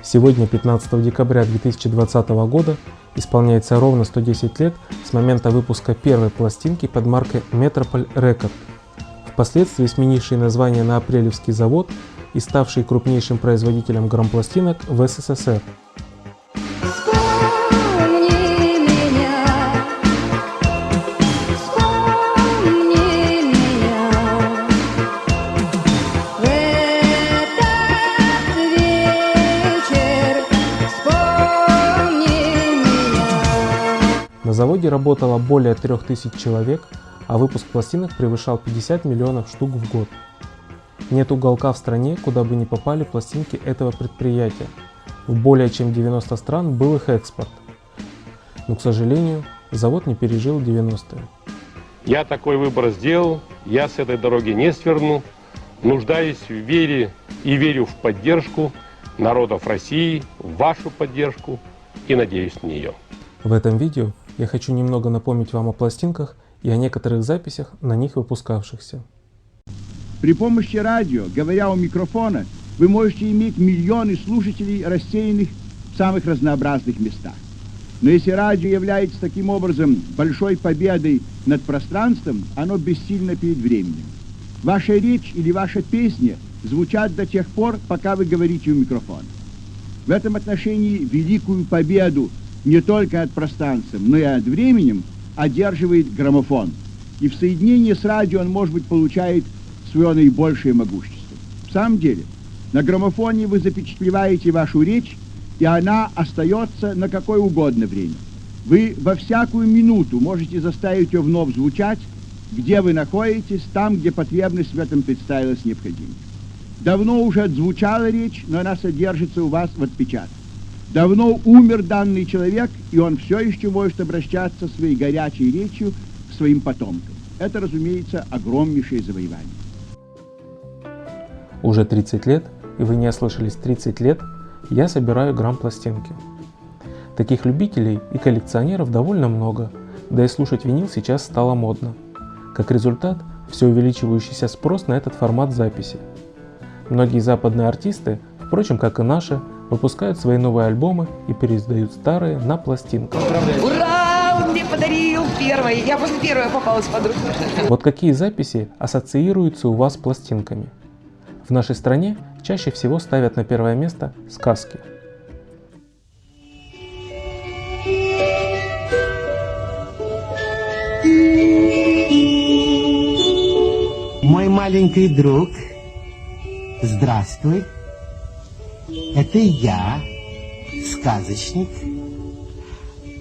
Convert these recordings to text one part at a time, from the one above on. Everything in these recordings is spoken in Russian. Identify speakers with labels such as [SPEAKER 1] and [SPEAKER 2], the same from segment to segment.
[SPEAKER 1] Сегодня, 15 декабря 2020 года, исполняется ровно 110 лет с момента выпуска первой пластинки под маркой Metropole Record, впоследствии сменившей название на Апрелевский завод и ставший крупнейшим производителем грампластинок в СССР. На заводе работало более 3000 человек, а выпуск пластинок превышал 50 миллионов штук в год. Нет уголка в стране, куда бы не попали пластинки этого предприятия. В более чем 90 стран был их экспорт. Но, к сожалению, завод не пережил 90-е.
[SPEAKER 2] Я такой выбор сделал, я с этой дороги не сверну, нуждаюсь в вере и верю в поддержку народов России, в вашу поддержку и надеюсь на нее.
[SPEAKER 1] В этом видео я хочу немного напомнить вам о пластинках и о некоторых записях, на них выпускавшихся.
[SPEAKER 3] При помощи радио, говоря у микрофона, вы можете иметь миллионы слушателей, рассеянных в самых разнообразных местах. Но если радио является таким образом большой победой над пространством, оно бессильно перед временем. Ваша речь или ваша песня звучат до тех пор, пока вы говорите у микрофона. В этом отношении великую победу не только над пространством, но и над временем одерживает граммофон. И в соединении с радио он, может быть, получает свое наибольшее могущество. В самом деле, на граммофоне вы запечатлеваете вашу речь, и она остается на какое угодно время. Вы во всякую минуту можете заставить ее вновь звучать, где вы находитесь, там, где потребность в этом представилась необходимой. Давно уже отзвучала речь, но она содержится у вас в отпечатке. Давно умер данный человек, и он все еще может обращаться своей горячей речью к своим потомкам. Это, разумеется, огромнейшее завоевание.
[SPEAKER 1] Уже 30 лет, и вы не ослышались, 30 лет, я собираю грампластинки. Таких любителей и коллекционеров довольно много, да и слушать винил сейчас стало модно. Как результат, все увеличивающийся спрос на этот формат записи. Многие западные артисты, впрочем, как и наши, выпускают свои новые альбомы и переиздают старые на пластинках.
[SPEAKER 4] Ура! Он мне подарил первый! Я после первой попалась под руку.
[SPEAKER 1] Вот какие записи ассоциируются у вас с пластинками? В нашей стране чаще всего ставят на первое место сказки.
[SPEAKER 5] Мой маленький друг, здравствуй. Это я, сказочник.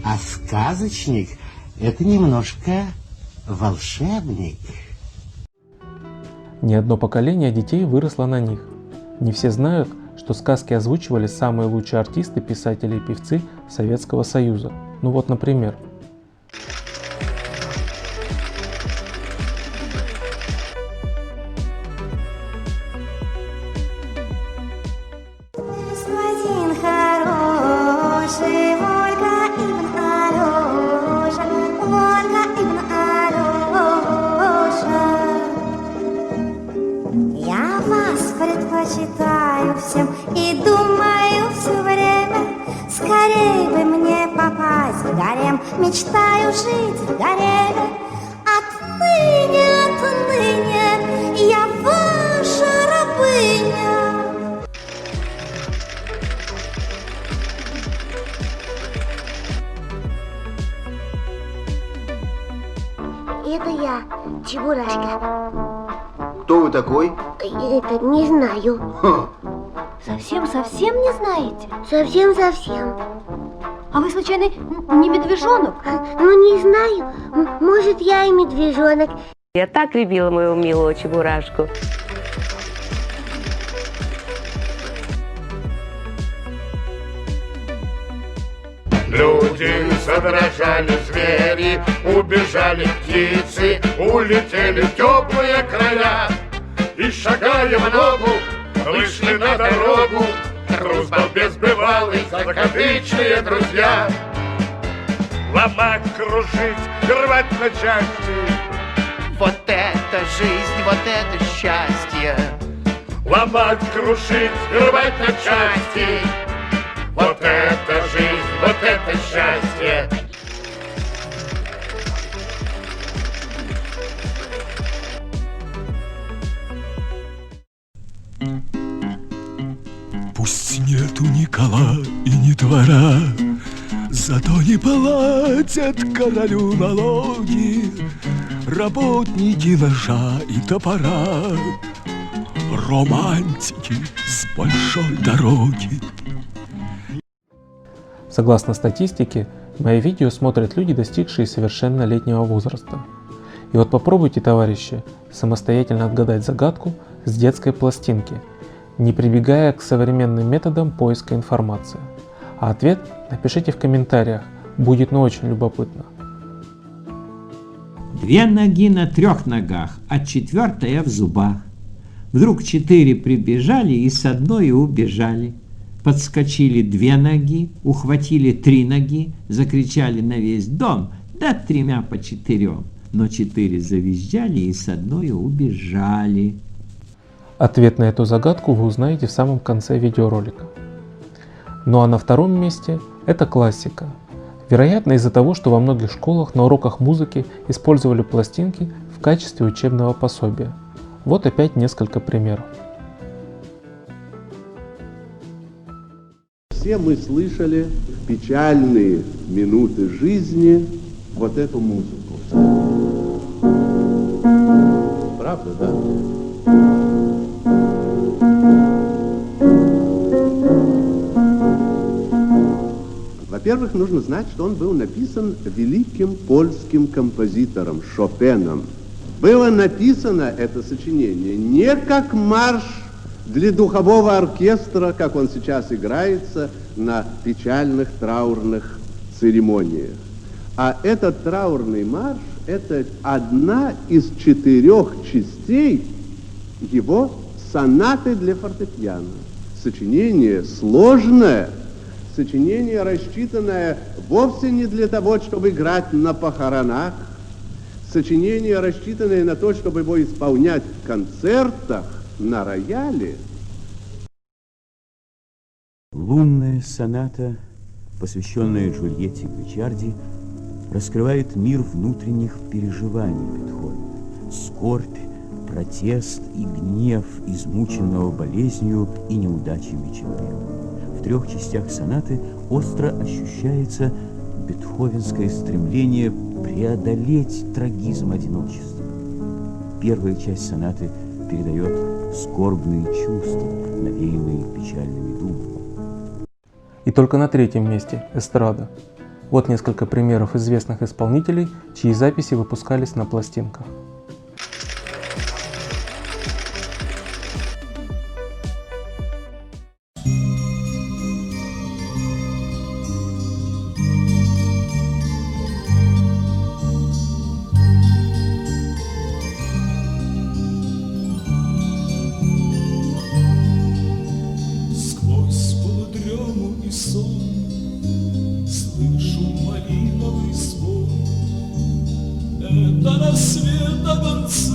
[SPEAKER 5] А сказочник – это немножко волшебник.
[SPEAKER 1] Не одно поколение детей выросло на них. Не все знают, что сказки озвучивали самые лучшие артисты, писатели и певцы Советского Союза. Ну вот, например.
[SPEAKER 6] Предпочитаю всем и думаю все время, скорей бы мне попасть в гарем, мечтаю жить в гареме. Отныне я ваша рабыня.
[SPEAKER 7] Это я, Чебурашка.
[SPEAKER 8] Кто вы такой?
[SPEAKER 7] Это не знаю.
[SPEAKER 9] Совсем не знаете?
[SPEAKER 7] Совсем.
[SPEAKER 9] А вы, случайно, не медвежонок?
[SPEAKER 7] Ну, не знаю. Может, я и медвежонок.
[SPEAKER 10] Я так любила моего милого Чебурашку.
[SPEAKER 11] Люди задрожали, звери, убежали птицы, улетели в теплые края. И, шагая в ногу, вышли на дорогу Груз-балбес бывалый, закадычные друзья. Ломать, кружить, рвать на части.
[SPEAKER 12] Вот это жизнь, вот это счастье.
[SPEAKER 11] Ломать, крушить, рвать на части. Вот это жизнь, вот это счастье.
[SPEAKER 13] Пусть нету ни кола и ни двора, зато не платят королю налоги работники ножа и топора, романтики с большой дороги.
[SPEAKER 1] Согласно статистике, мои видео смотрят люди, достигшие совершеннолетнего возраста. И вот попробуйте, товарищи, самостоятельно отгадать загадку с детской пластинки, не прибегая к современным методам поиска информации. А ответ напишите в комментариях, будет очень любопытно.
[SPEAKER 14] Две ноги на трех ногах, а четвертая в зубах. Вдруг 4 прибежали и с одной убежали. Подскочили 2 ноги, ухватили 3 ноги, закричали на весь дом, да 3 по 4. Но 4 завизжали и с одной убежали.
[SPEAKER 1] Ответ на эту загадку вы узнаете в самом конце видеоролика. Ну а на втором месте это классика. Вероятно, из-за того, что во многих школах на уроках музыки использовали пластинки в качестве учебного пособия. Вот опять несколько примеров.
[SPEAKER 15] Все мы слышали в печальные минуты жизни вот эту музыку. Правда, да? Во-первых, нужно знать, что он был написан великим польским композитором Шопеном. Было написано это сочинение не как марш для духового оркестра, как он сейчас играется на печальных траурных церемониях. А этот траурный марш – это одна из 4 частей его сонаты для фортепиано. Сочинение сложное, сочинение, рассчитанное вовсе не для того, чтобы играть на похоронах, сочинение, рассчитанное на то, чтобы его исполнять в концертах на рояле.
[SPEAKER 16] Лунная соната, посвященная Джульетте Гвичарди, раскрывает мир внутренних переживаний Бетховена. Скорбь, протест и гнев измученного болезнью и неудачами человека. В 3 частях сонаты остро ощущается бетховенское стремление преодолеть трагизм одиночества. Первая часть сонаты передает скорбные чувства, навеянные печальными думами.
[SPEAKER 1] И только на 3-м месте эстрада. Вот несколько примеров известных исполнителей, чьи записи выпускались на пластинках.
[SPEAKER 17] Это рассвет огонцы,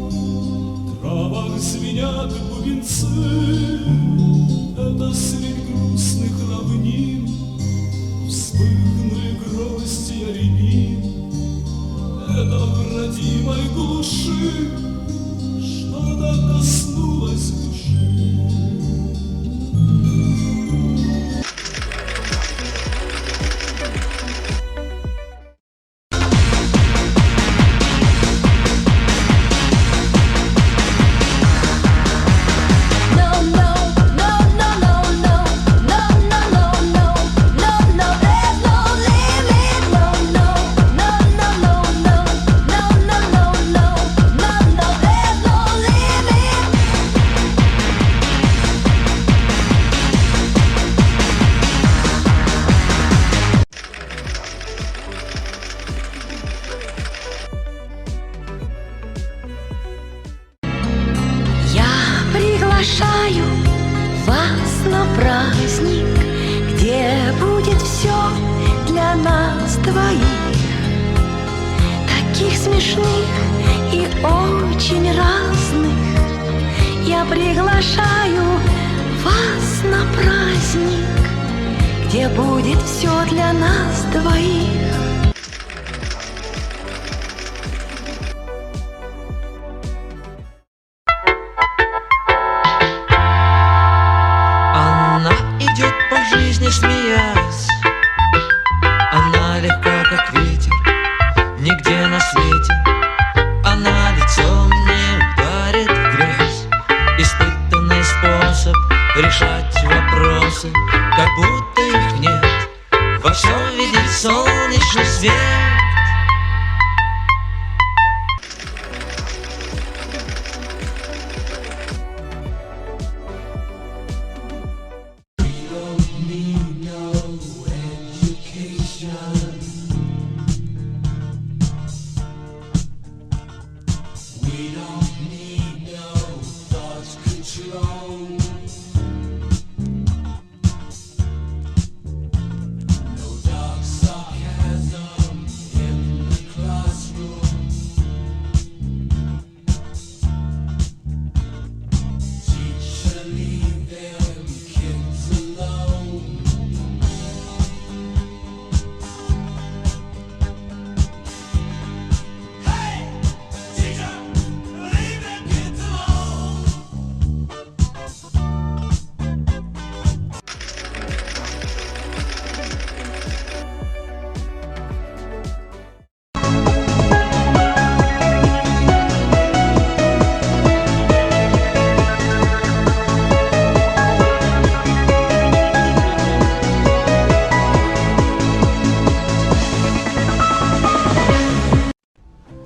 [SPEAKER 17] в травах звенят бубенцы. Это средь грустных равнин вспыхнули грозди рябин. Это в родимой глуши что-то коснулось души.
[SPEAKER 6] Приглашаю вас на праздник, где будет все для нас двоих, таких смешных и очень разных. Я приглашаю вас на праздник, где будет все для нас двоих.
[SPEAKER 18] Она идет по жизни, смеясь. Она легка, как ветер, нигде на свете. Она лицом не ударит в грязь. Испытанный способ решать вопросы, как будто их нет. Во всем видит солнечный свет.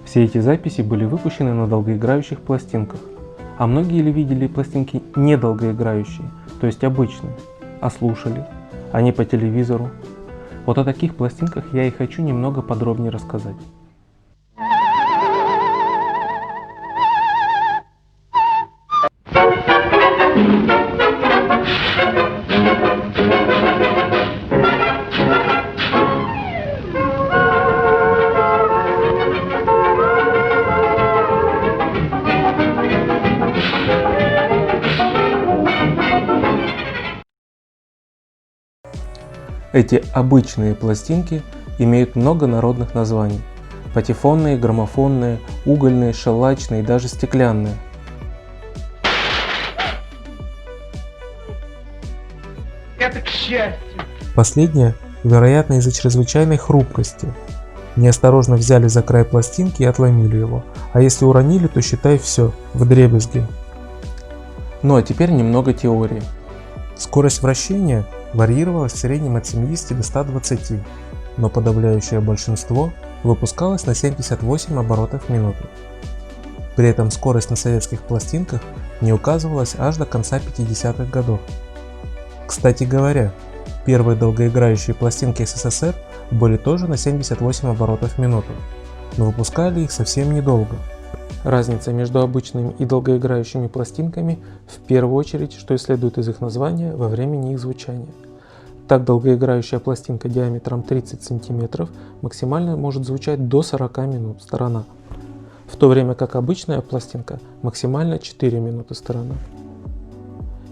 [SPEAKER 1] Все эти записи были выпущены на долгоиграющих пластинках, а многие ли видели пластинки недолгоиграющие, то есть обычные, а слушали, а не по телевизору. Вот о таких пластинках я и хочу немного подробнее рассказать. Эти обычные пластинки имеют много народных названий: патефонные, граммофонные, угольные, шеллачные и даже стеклянные.
[SPEAKER 12] Это к счастью.
[SPEAKER 1] Последнее, вероятно, из-за чрезвычайной хрупкости. Неосторожно взяли за край пластинки и отломили его, а если уронили, то считай все, вдребезги. Ну а теперь немного теории. Скорость вращения варьировалась в среднем от 70 до 120, но подавляющее большинство выпускалось на 78 оборотов в минуту. При этом скорость на советских пластинках не указывалась аж до конца 50-х годов. Кстати говоря, первые долгоиграющие пластинки СССР были тоже на 78 оборотов в минуту, но выпускали их совсем недолго. Разница между обычными и долгоиграющими пластинками в первую очередь, что и следует из их названия, во времени их звучания. Так долгоиграющая пластинка диаметром 30 см максимально может звучать до 40 минут сторона, в то время как обычная пластинка максимально 4 минуты сторона.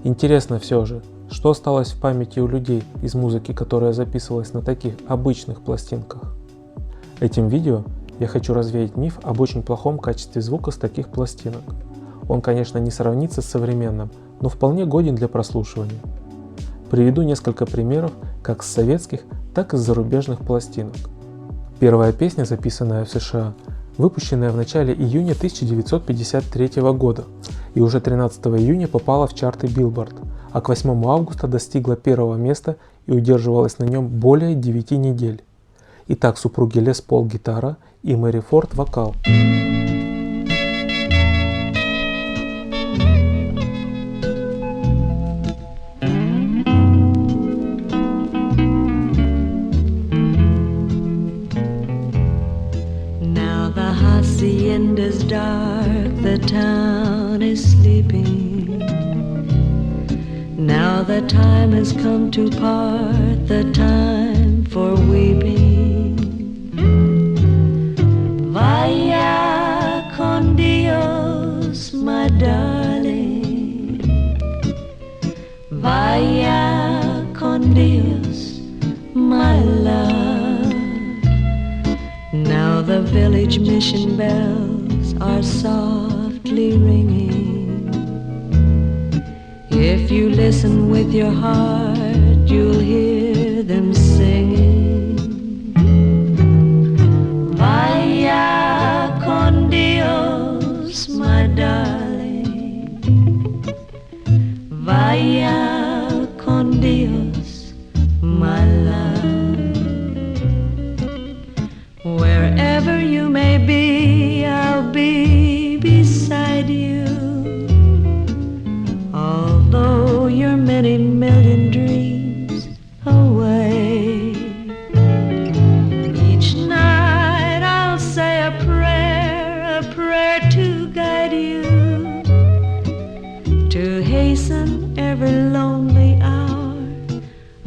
[SPEAKER 1] Интересно все же, что осталось в памяти у людей из музыки, которая записывалась на таких обычных пластинках. Этим видео я хочу развеять миф об очень плохом качестве звука с таких пластинок. Он, конечно, не сравнится с современным, но вполне годен для прослушивания. Приведу несколько примеров как с советских, так и с зарубежных пластинок. Первая песня, записанная в США, выпущенная в начале июня 1953 года и уже 13 июня попала в чарты Billboard, а к 8 августа достигла первого места и удерживалась на нем более 9 недель. Итак, супруги Лес Пол гитара и Мэри Форд вокал.
[SPEAKER 6] Now the hacienda's dark, the town is sleeping. Now the time has come to part, the time for weeping. Vaya con Dios, my darling. Vaya con Dios, village mission bells are softly ringing. If you listen with your heart, you'll hear them singing. Vaya con Dios, my darling. Vaya con Dios, my love. Wherever you may be, I'll be beside you. Although you're many million dreams away, each night I'll say a prayer to guide you, to hasten every lonely hour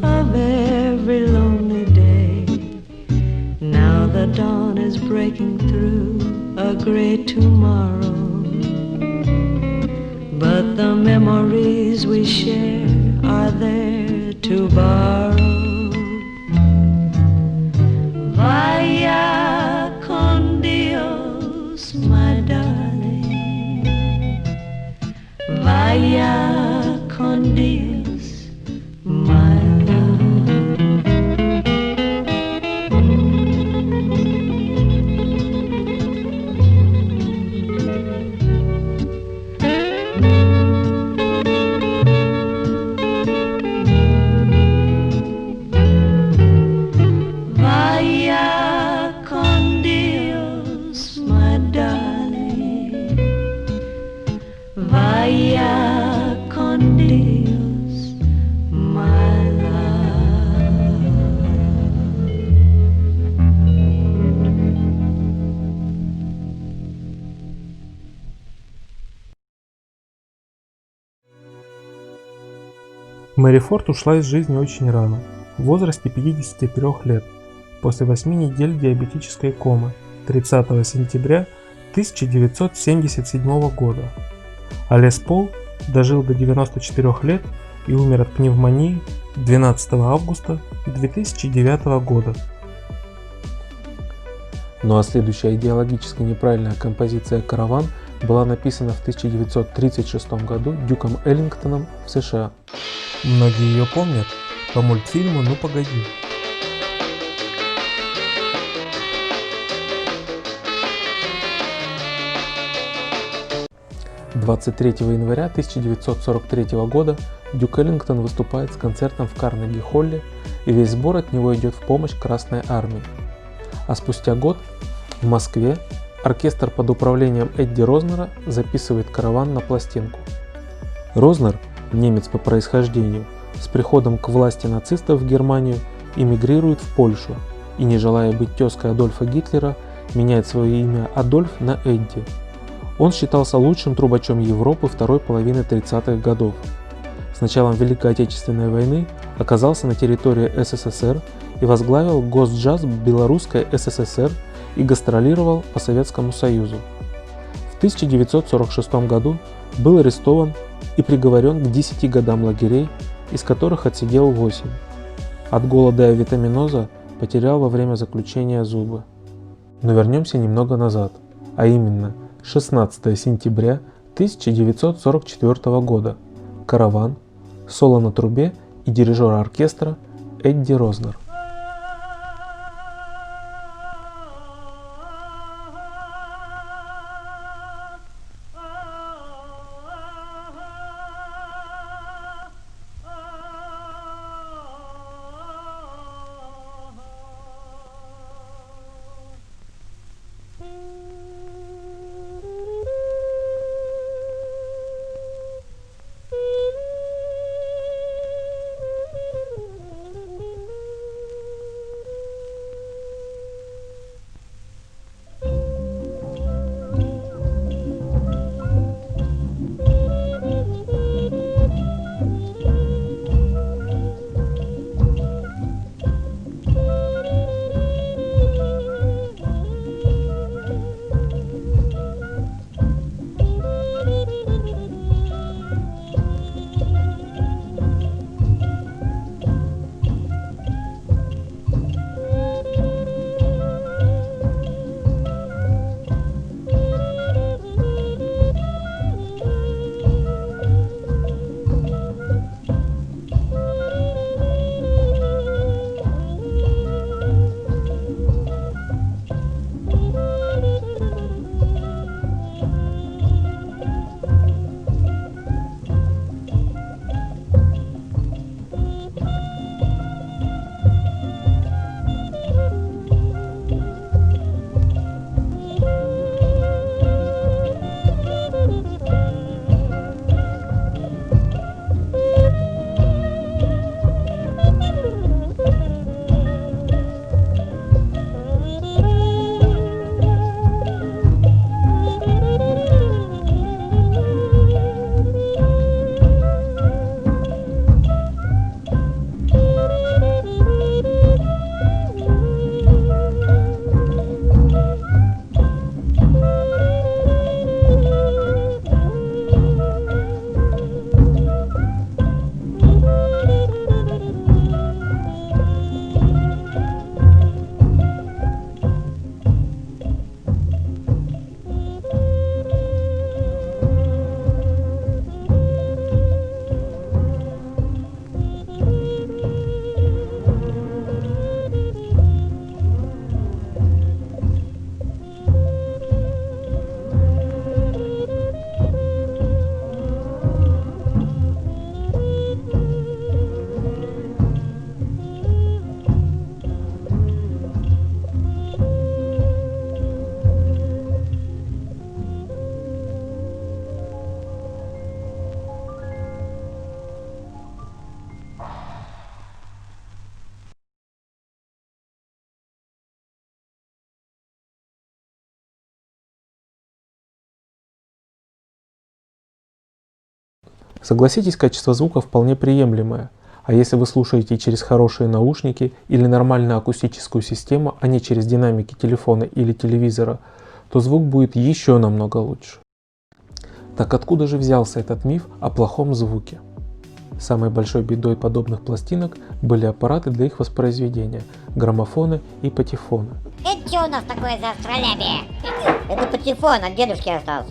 [SPEAKER 6] of every lonely day. Now the dawn is breaking through a great tomorrow, but the memories we share are there to borrow. Vaya con Dios, my darling. Vaya con Dios, my
[SPEAKER 1] Мэри Форд ушла из жизни очень рано, в возрасте 53 лет, после 8 недель диабетической комы 30 сентября 1977 года. А Лес Пол дожил до 94 лет и умер от пневмонии 12 августа 2009 года. Ну а следующая идеологически неправильная композиция «Караван» была написана в 1936 году Дюком Эллингтоном в США. Многие ее помнят по мультфильму «Ну погоди». — 23 января 1943 года Дюк Эллингтон выступает с концертом в Карнеги-холле, и весь сбор от него идет в помощь Красной армии. А спустя год в Москве оркестр под управлением Эдди Рознера записывает «Караван» на пластинку. Рознер, немец по происхождению, с приходом к власти нацистов в Германию эмигрирует в Польшу и, не желая быть тезкой Адольфа Гитлера, меняет свое имя Адольф на Эдди. Он считался лучшим трубачом Европы второй половины 30-х годов. С началом Великой Отечественной войны оказался на территории СССР и возглавил Госджаз Белорусской СССР и гастролировал по Советскому Союзу. В 1946 году был арестован и приговорен к 10 годам лагерей, из которых отсидел 8. От голода и витаминоза потерял во время заключения зубы. Но вернемся немного назад, а именно 16 сентября 1944 года. «Караван», соло на трубе и дирижер оркестра Эдди Рознер. Согласитесь, качество звука вполне приемлемое. А если вы слушаете через хорошие наушники или нормальную акустическую систему, а не через динамики телефона или телевизора, то звук будет еще намного лучше. Так откуда же взялся этот миф о плохом звуке? Самой большой бедой подобных пластинок были аппараты для их воспроизведения – граммофоны и патефоны.
[SPEAKER 19] Это что у нас такое за астролябие? Это патефон от дедушки остался.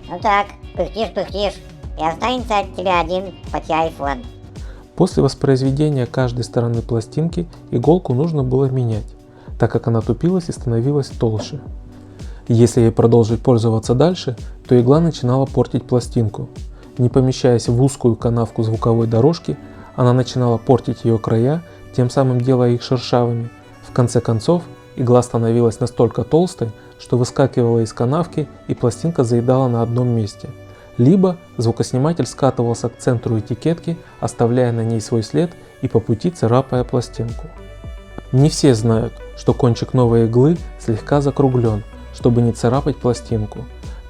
[SPEAKER 19] Ну так, пыхтишь, и останется от тебя один патефон.
[SPEAKER 1] После воспроизведения каждой стороны пластинки иголку нужно было менять, так как она тупилась и становилась толще. Если ей продолжить пользоваться дальше, то игла начинала портить пластинку. Не помещаясь в узкую канавку звуковой дорожки, она начинала портить ее края, тем самым делая их шершавыми. В конце концов, игла становилась настолько толстой, что выскакивала из канавки и пластинка заедала на одном месте. Либо звукосниматель скатывался к центру этикетки, оставляя на ней свой след и по пути царапая пластинку. Не все знают, что кончик новой иглы слегка закруглен, чтобы не царапать пластинку.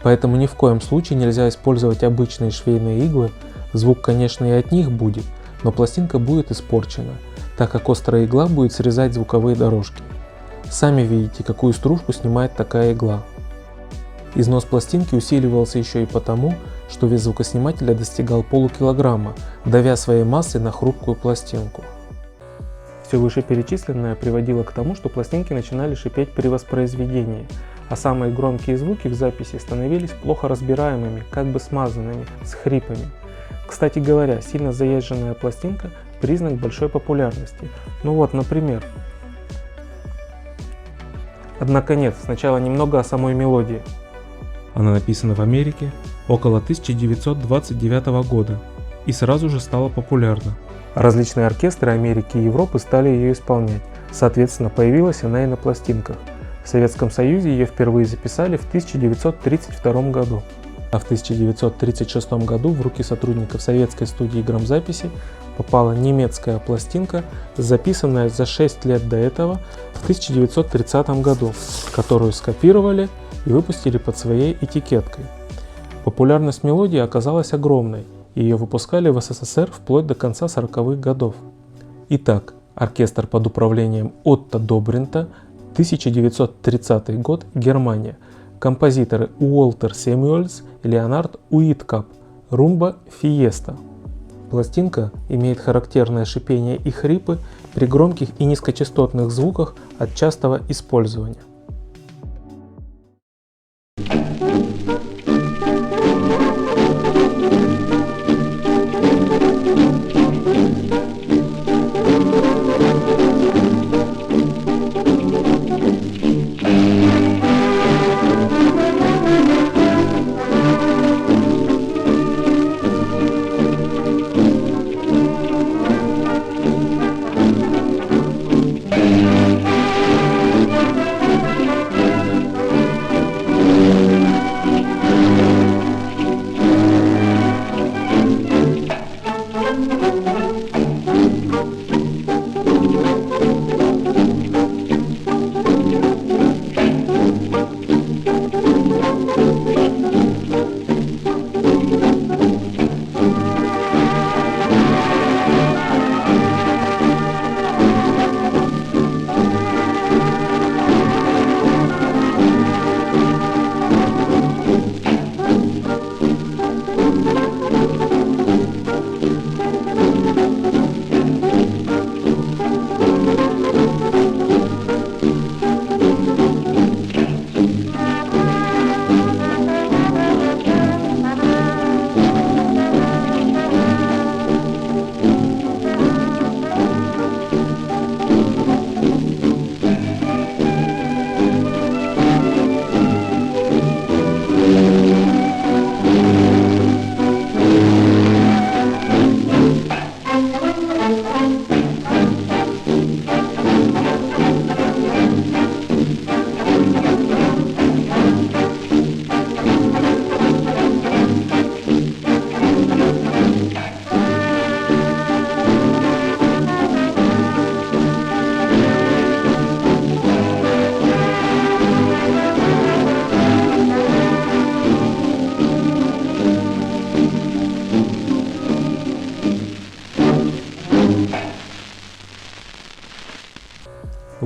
[SPEAKER 1] Поэтому ни в коем случае нельзя использовать обычные швейные иглы. Звук, конечно, и от них будет, но пластинка будет испорчена, так как острая игла будет срезать звуковые дорожки. Сами видите, какую стружку снимает такая игла. Износ пластинки усиливался еще и потому, что вес звукоснимателя достигал полукилограмма, давя своей массой на хрупкую пластинку. Все вышеперечисленное приводило к тому, что пластинки начинали шипеть при воспроизведении, а самые громкие звуки в записи становились плохо разбираемыми, как бы смазанными, с хрипами. Кстати говоря, сильно заезженная пластинка – признак большой популярности. Ну вот, например. Однако нет, сначала немного о самой мелодии. Она написана в Америке около 1929 года и сразу же стала популярна. Различные оркестры Америки и Европы стали ее исполнять, соответственно, появилась она и на пластинках. В Советском Союзе ее впервые записали в 1932 году, а в 1936 году в руки сотрудников советской студии грамзаписи попала немецкая пластинка, записанная за 6 лет до этого в 1930 году, которую скопировали и выпустили под своей этикеткой. Популярность мелодии оказалась огромной, и ее выпускали в СССР вплоть до конца 40-х годов. Итак, оркестр под управлением Отто Добринта, 1930 год, Германия. Композиторы Уолтер Сэмюэльс и Леонард Уиткап. Румба Фиеста. Пластинка имеет характерное шипение и хрипы при громких и низкочастотных звуках от частого использования.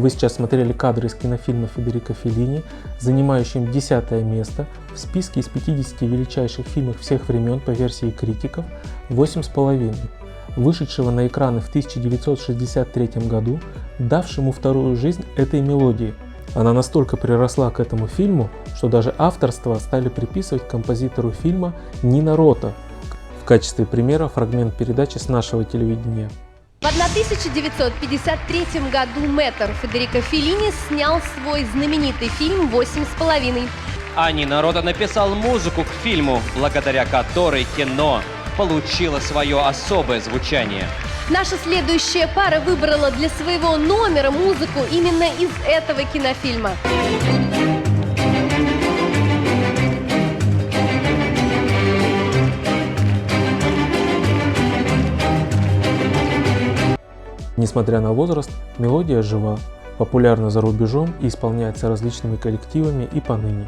[SPEAKER 1] Вы сейчас смотрели кадры из кинофильма Федерико Феллини, занимающим 10-е место в списке из 50 величайших фильмов всех времен по версии критиков 8,5, вышедшего на экраны в 1963 году, давшему вторую жизнь этой мелодии. Она настолько приросла к этому фильму, что даже авторство стали приписывать композитору фильма Нино Рота. В качестве примера фрагмент передачи с нашего телевидения.
[SPEAKER 20] В 1953 году мэтр Федерико Феллини снял свой знаменитый фильм «8,5».
[SPEAKER 21] А Нино Рота написал музыку к фильму, благодаря которой кино получило свое особое звучание.
[SPEAKER 20] Наша следующая пара выбрала для своего номера музыку именно из этого кинофильма.
[SPEAKER 1] Несмотря на возраст, мелодия жива, популярна за рубежом и исполняется различными коллективами и поныне.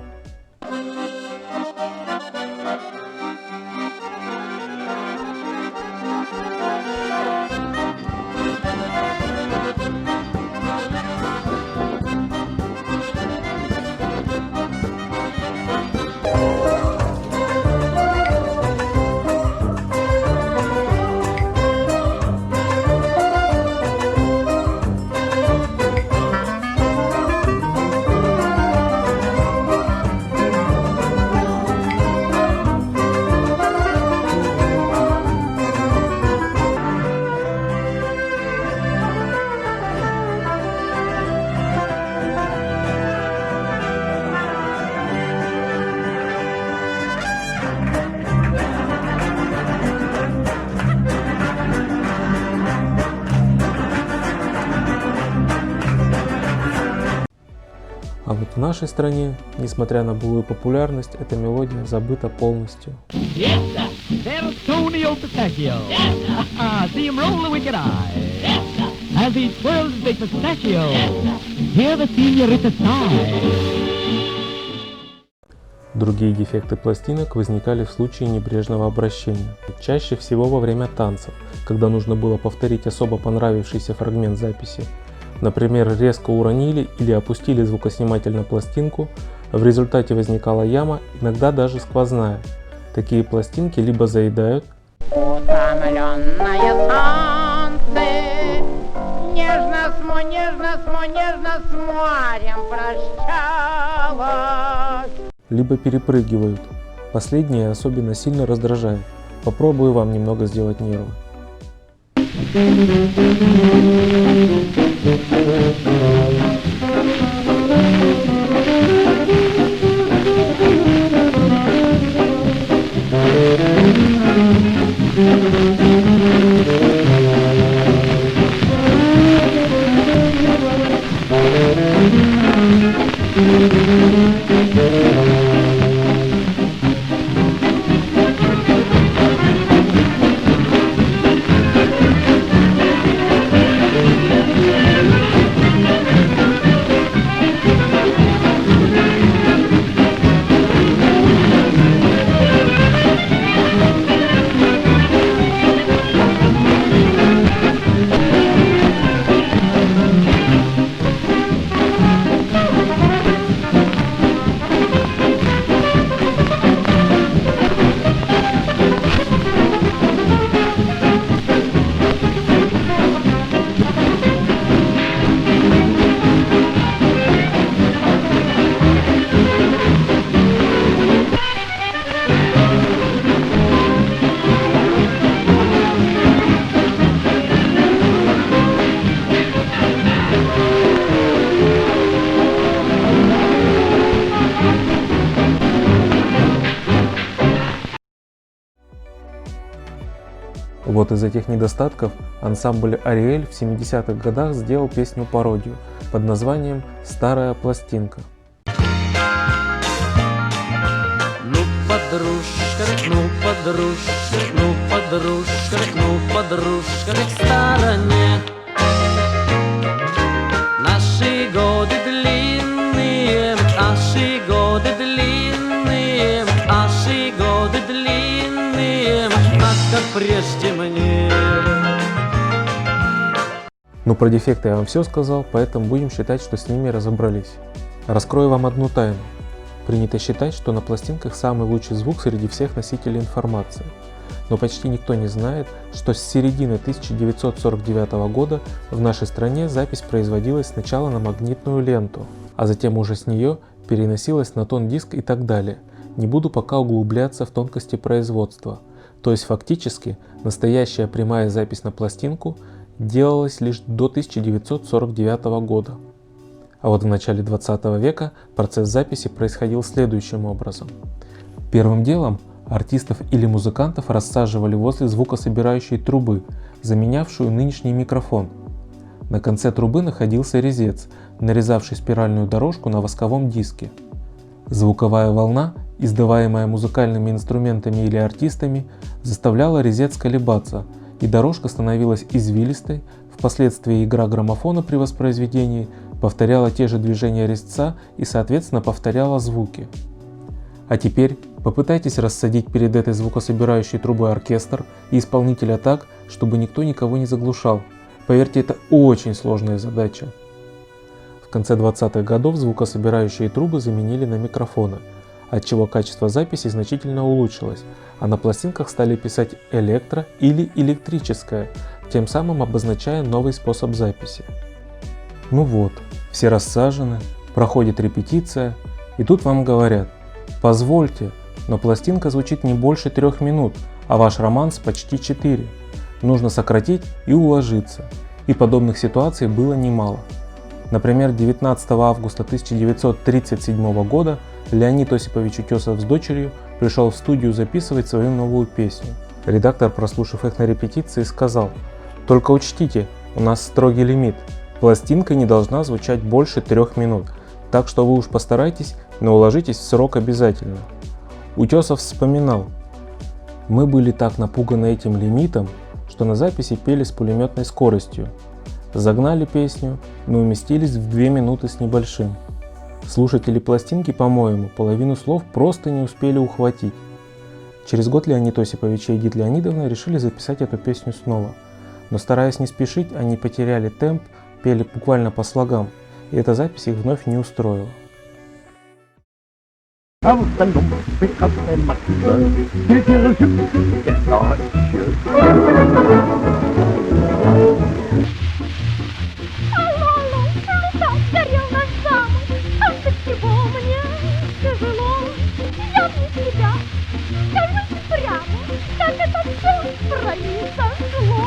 [SPEAKER 1] А вот в нашей стране, несмотря на былую популярность, эта мелодия забыта полностью.
[SPEAKER 22] Yes, sir. There's Tonio Pistachio. Yes, sir. See him roll the wicked eye. Yes, sir. As he twirls his big pistachio. Yes, sir. Hear the senorita sigh.
[SPEAKER 1] Другие дефекты пластинок возникали в случае небрежного обращения. Чаще всего во время танцев, когда нужно было повторить особо понравившийся фрагмент записи. Например, резко уронили или опустили звукосниматель на пластинку, в результате возникала яма, иногда даже сквозная. Такие пластинки либо заедают,
[SPEAKER 23] Утомленное солнце нежно с морем прощалось.
[SPEAKER 1] либо перепрыгивают. Последнее особенно сильно раздражает. Попробую вам немного сделать нервы. Вот из этих недостатков ансамбль Ариэль в 70-х годах сделал песню-пародию под названием «Старая пластинка».
[SPEAKER 18] Ну, подружка, подружка к стороне. Наши годы длинные, наши годы длинные, наши годы длинные, как прежде мне.
[SPEAKER 1] Но про дефекты я вам все сказал, поэтому будем считать, что с ними разобрались. Раскрою вам одну тайну. Принято считать, что на пластинках самый лучший звук среди всех носителей информации. Но почти никто не знает, что с середины 1949 года в нашей стране запись производилась сначала на магнитную ленту, а затем уже с нее переносилась на тон-диск и так далее. Не буду пока углубляться в тонкости производства. То есть фактически настоящая прямая запись на пластинку делалась лишь до 1949 года. А вот в начале 20 века процесс записи происходил следующим образом. Первым делом артистов или музыкантов рассаживали возле звукособирающей трубы, заменявшую нынешний микрофон. На конце трубы находился резец, нарезавший спиральную дорожку на восковом диске. Звуковая волна, издаваемая музыкальными инструментами или артистами, заставляла резец колебаться, и дорожка становилась извилистой. Впоследствии игра граммофона при воспроизведении повторяла те же движения резца и, соответственно, повторяла звуки. А теперь попытайтесь рассадить перед этой звукособирающей трубой оркестр и исполнителя так, чтобы никто никого не заглушал. Поверьте, это очень сложная задача. В конце 20-х годов звукособирающие трубы заменили на микрофоны, отчего качество записи значительно улучшилось, а на пластинках стали писать электро или электрическое, тем самым обозначая новый способ записи. Ну вот, все рассажены, проходит репетиция, и тут вам говорят: позвольте, но пластинка звучит не больше 3 минут, а ваш романс почти 4. Нужно сократить и уложиться. И подобных ситуаций было немало. Например, 19 августа 1937 года Леонид Осипович Утесов с дочерью пришел в студию записывать свою новую песню. Редактор, прослушав их на репетиции, сказал: «Только учтите, у нас строгий лимит. Пластинка не должна звучать больше 3 минут, так что вы уж постарайтесь, но уложитесь в срок обязательно». Утесов вспоминал: «Мы были так напуганы этим лимитом, что на записи пели с пулеметной скоростью. Загнали песню, но уместились в 2 минуты с небольшим. Слушатели пластинки, по-моему, половину слов просто не успели ухватить». Через год Леонид Осипович и Эдит Леонидовна решили записать эту песню снова. Но стараясь не спешить, они потеряли темп, пели буквально по слогам, и эта запись их вновь не устроила.
[SPEAKER 22] А в остальном прекрасная Максима перетерла
[SPEAKER 6] Сгорел наш замок, от всего мне тяжело. Я вне себя, скажите прямо, как это все произошло.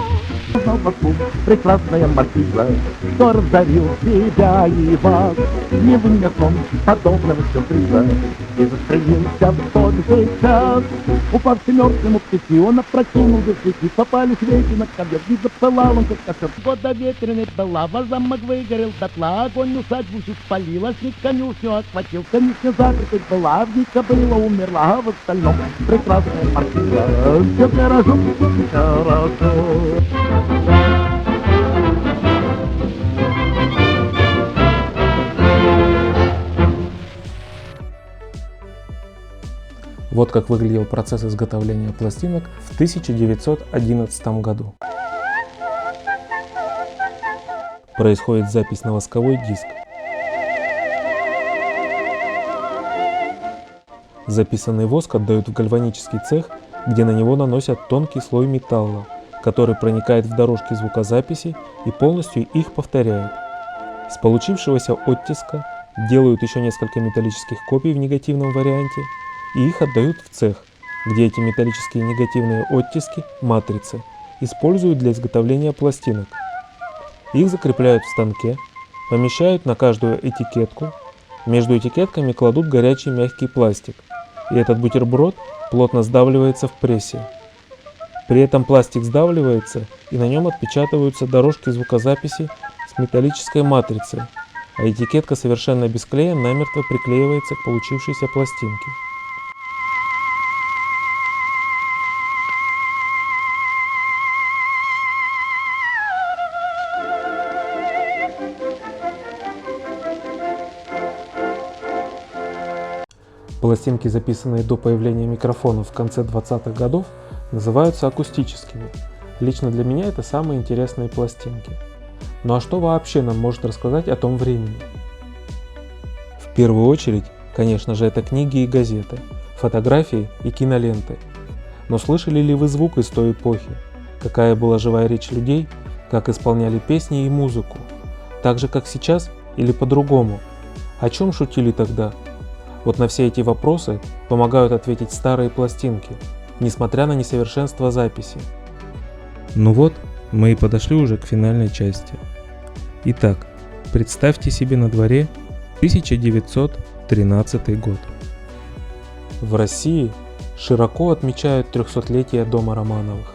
[SPEAKER 22] прекрасная Маркиза, что разорил себя и вас, не вынесом подобного сюрприза, и застрелился в тот же час. Упавший мертвым у птицы, он опрокинул до свечи, попали свечи на ковер, и запылал он, как костер. Года ветреный была, ваш замок выгорел дотла, огонь усадьбу всю спалил, а снег конюшню охватил, конюшня закрытой была, в ней кобыла умерла, а в остальном прекрасная Маркиза, все хорошо, хорошо.
[SPEAKER 1] Вот как выглядел процесс изготовления пластинок в 1911 году. Происходит запись на восковой диск. Записанный воск отдают в гальванический цех, где на него наносят тонкий слой металла, который проникает в дорожки звукозаписи и полностью их повторяет. С получившегося оттиска делают еще несколько металлических копий в негативном варианте, и их отдают в цех, где эти металлические негативные оттиски, матрицы, используют для изготовления пластинок. Их закрепляют в станке, помещают на каждую этикетку, между этикетками кладут горячий мягкий пластик, и этот бутерброд плотно сдавливается в прессе. При этом пластик сдавливается, и на нем отпечатываются дорожки звукозаписи с металлической матрицей, а этикетка совершенно без клея намертво приклеивается к получившейся пластинке. Пластинки, записанные до появления микрофонов в конце 20-х годов, называются акустическими. Лично для меня это самые интересные пластинки. Ну а что вообще нам может рассказать о том времени? В первую очередь, конечно же, это книги и газеты, фотографии и киноленты. Но слышали ли вы звук из той эпохи? Какая была живая речь людей, как исполняли песни и музыку? Так же, как сейчас или по-другому? О чем шутили тогда? Вот на все эти вопросы помогают ответить старые пластинки, несмотря на несовершенство записи. Ну вот, мы и подошли уже к финальной части. Итак, представьте себе на дворе 1913 год. В России широко отмечают 300-летие дома Романовых.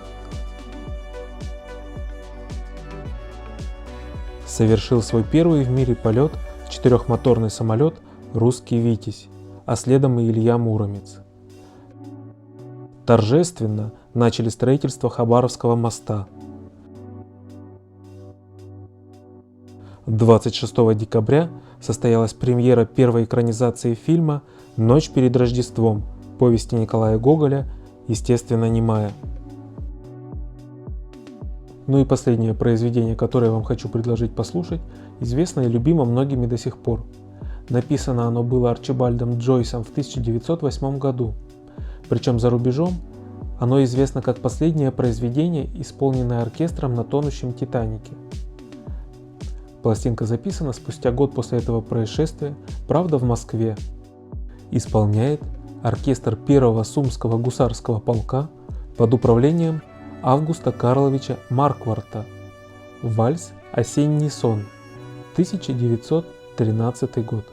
[SPEAKER 1] Совершил свой первый в мире полет четырехмоторный самолет «Русский Витязь», а следом и Илья Муромец. Торжественно начали строительство Хабаровского моста. 26 декабря состоялась премьера первой экранизации фильма «Ночь перед Рождеством» повести Николая Гоголя «Естественно, немая». Ну и последнее произведение, которое я вам хочу предложить послушать, известно и любимо многими до сих пор. Написано оно было Арчибальдом Джойсом в 1908 году. Причем за рубежом оно известно как последнее произведение, исполненное оркестром на тонущем Титанике. Пластинка записана спустя год после этого происшествия, правда в Москве. Исполняет оркестр первого Сумского гусарского полка под управлением Августа Карловича Маркварта. Вальс «Осенний сон», 1913 год.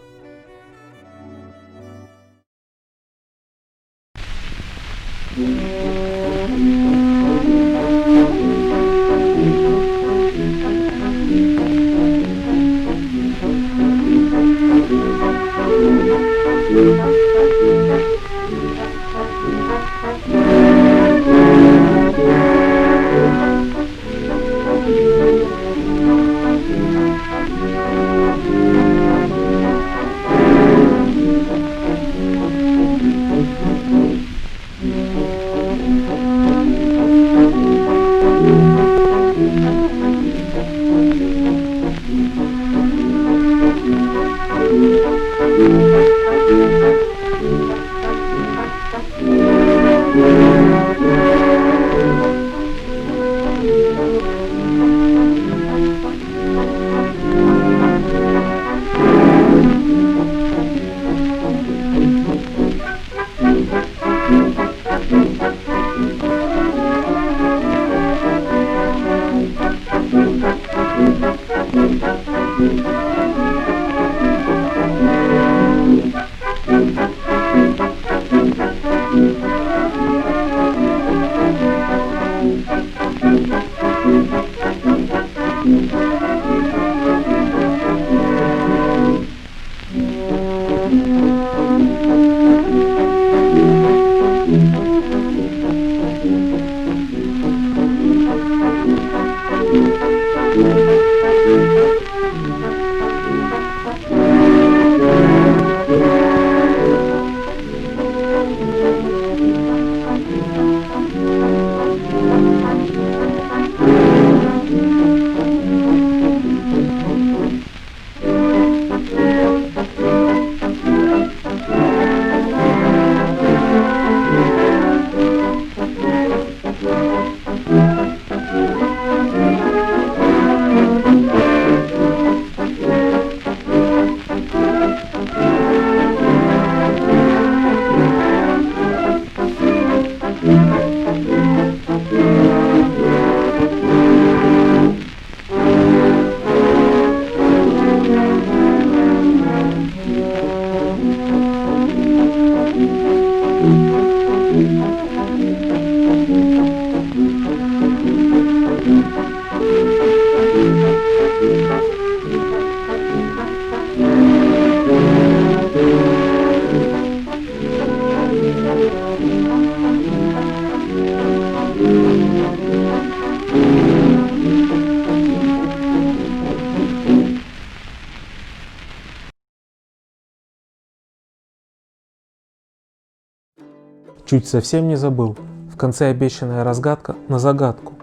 [SPEAKER 1] Чуть совсем не забыл. В конце обещанная разгадка на загадку.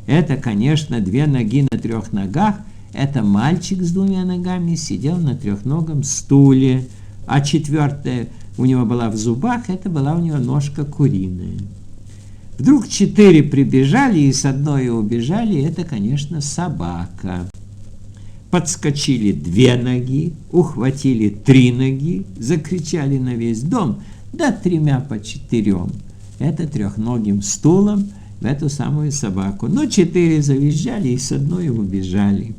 [SPEAKER 14] Это, конечно, 2 ноги на 3 ногах. Это мальчик с 2 ногами сидел на трехногом стуле, а 4-я у него была в зубах, это была у него ножка куриная. Вдруг 4 прибежали и с одной убежали, это, конечно, собака. Подскочили 2 ноги, ухватили 3 ноги, закричали на весь дом, да 3 по 4. Это трехногим стулом в эту самую собаку. Но 4 завизжали и с одной убежали.